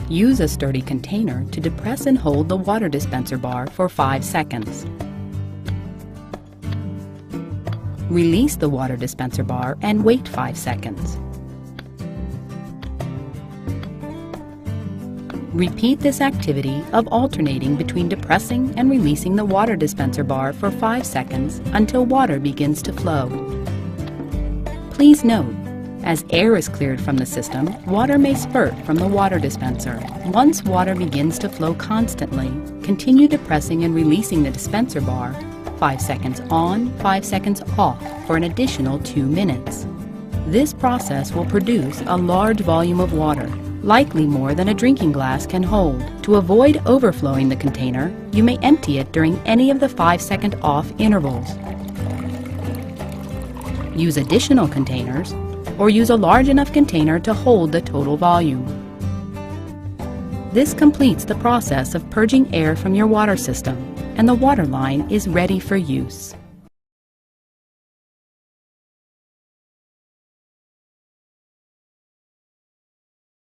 Use a sturdy container to depress and hold the water dispenser bar for 5 seconds. Release the water dispenser bar and wait 5 seconds. Repeat this activity of alternating between depressing and releasing the water dispenser bar for 5 seconds until water begins to flow. Please note, as air is cleared from the system, water may spurt from the water dispenser. Once water begins to flow constantly, continue depressing and releasing the dispenser bar 5 seconds on, 5 seconds off for an additional 2 minutes. This process will produce a large volume of water, likely more than a drinking glass can hold. To avoid overflowing the container, you may empty it during any of the 5-second off intervals. Use additional containers, or use a large enough container to hold the total volume. This completes the process of purging air from your water system, and the water line is ready for use.